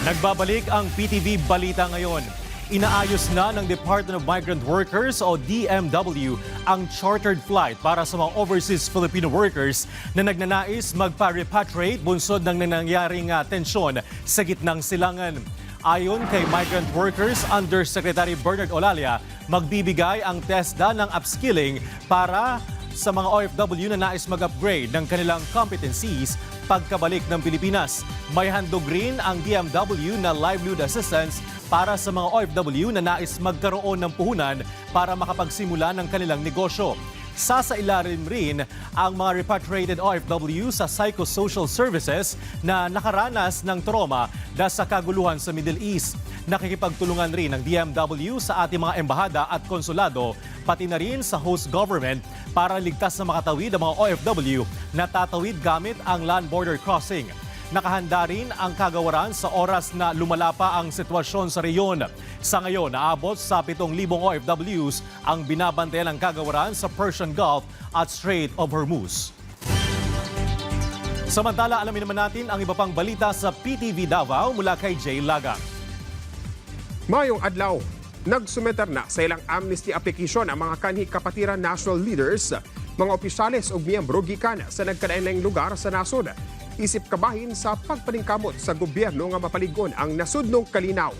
Nagbabalik ang PTV Balita ngayon. Inaayos na ng Department of Migrant Workers o DMW ang chartered flight para sa mga overseas Filipino workers na nagnanais magpa-repatriate bunsod ng nangyaring tensyon sa gitnang silangan. Ayon kay Migrant Workers Undersecretary Bernard Olalia, magbibigay ang TESDA ng upskilling para sa mga OFW na nais mag-upgrade ng kanilang competencies pagkabalik ng Pilipinas. May handog rin ang DMW na livelihood assistance para sa mga OFW na nais magkaroon ng puhunan para makapagsimula ng kanilang negosyo. Sasailalim rin ang mga repatriated OFW sa psychosocial services na nakaranas ng trauma dahil sa kaguluhan sa Middle East. Nakikipagtulungan rin ng DMW sa ating mga embahada at konsulado, pati na rin sa host government para ligtas na makatawid ang mga OFW na tatawid gamit ang land border crossing. Nakahanda rin ang kagawaran sa oras na lumala pa ang sitwasyon sa reyon. Sa ngayon, naabot sa 7,000 OFWs ang binabantayan ng kagawaran sa Persian Gulf at Strait of Hormuz. Samantala, alamin naman natin ang iba pang balita sa PTV Davao mula kay Jay Lagang. Mayong adlaw, nagsumeter na sa ilang amnesty application ang mga kanhi kapatiran national leaders, mga opisyales o miyembro gikan sa nagkadainlaing lugar sa nasod. Isip kabahin sa pagpaningkamot sa gobyerno nga mapaligon ang nasudnong kalinaw.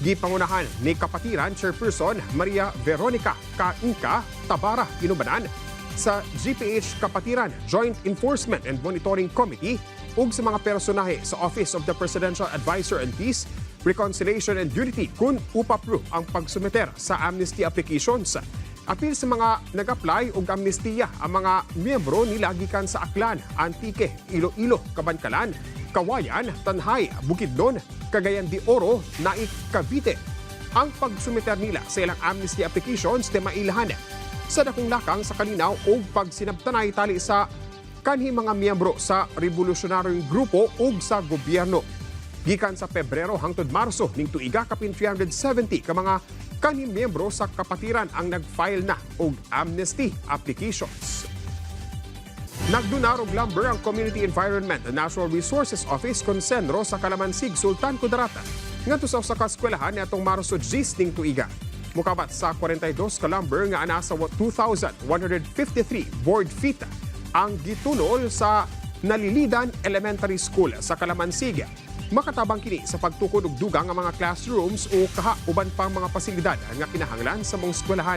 Gipangunahan ni kapatiran Chairperson Maria Veronica Kainka Tabara Inubanan sa GPH Kapatiran Joint Enforcement and Monitoring Committee ug sa mga personahe sa Office of the Presidential Advisor on Peace, Reconciliation and Unity kung upapro ang pagsumeter sa amnesty applications. Apil sa mga nag-apply og amnestiya ang mga miyembro nila gikan sa Aklan, Antique, Iloilo, Kabankalan, Kawayan, Tanhay, Bukidnon, Cagayan de Oro, Naik, Cavite. Ang pagsumiter nila sa ilang amnesty applications te mailahan sa dakong lakang sa kalinaw o pagsinabtanay tali sa kanhi mga miyembro sa revolusyonaryong grupo o sa gobyerno. Gikan sa Pebrero hangtod Marso ning tuiga kapin 370 ka mga kanhi miyembro sa kapatiran ang nag-file na og amnesty applications. Nagdunar og lumber ang Community Environment and Natural Resources Office Consenro sa Calamansig, Sultan Kudarata ngadto sa usa ka eskwelahan niadtong Marso 10 ning tuiga. Mukabat sa 42 ka lumber nga ana sa 2,153 board feet ang gitunol sa Nalilidan Elementary School sa Calamansig. Makatabang kini sa pagtukod og dugang nga mga classrooms o kaha uban pang mga pasilidad nga kinahanglan sa mong eskwelahan.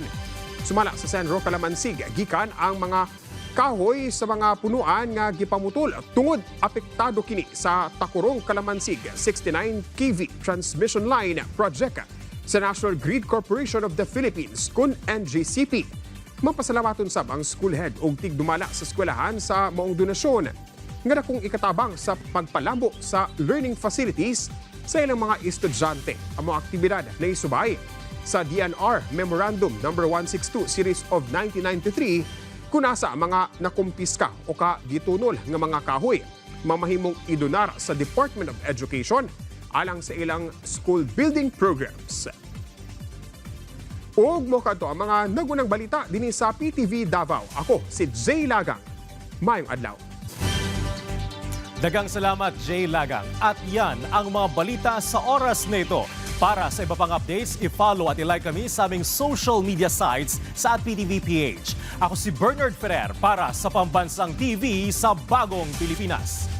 Sumala sa Senro Calamansig, gikan ang mga kahoy sa mga punuan nga gipamutol tungod apektado kini sa Takurong Calamansig 69 kV transmission line project sa National Grid Corporation of the Philippines kun NGCP. Mapasalamaton sab ang school head og tigdumala sa eskwelahan sa maong donasyon nga dakong ikatabang sa pagpalambo sa learning facilities sa ilang mga estudyante. Ang mga aktibidad na isubay sa DNR Memorandum No. 162 Series of 1993 kunasa mga nakumpiska o gitunol nga mga kahoy mamahimong idonar sa Department of Education alang sa ilang school building programs. Ug mo kadto ang mga nagunang balita dinhi sa PTV Davao. Ako si Jay Lagang. Mayong adlaw. Dagang salamat, Jay Lagang. At yan ang mga balita sa oras na ito. Para sa iba pang updates, i-follow at i-like kami sa aming social media sites sa @PTVPH. Ako si Bernard Ferrer para sa Pambansang TV sa Bagong Pilipinas.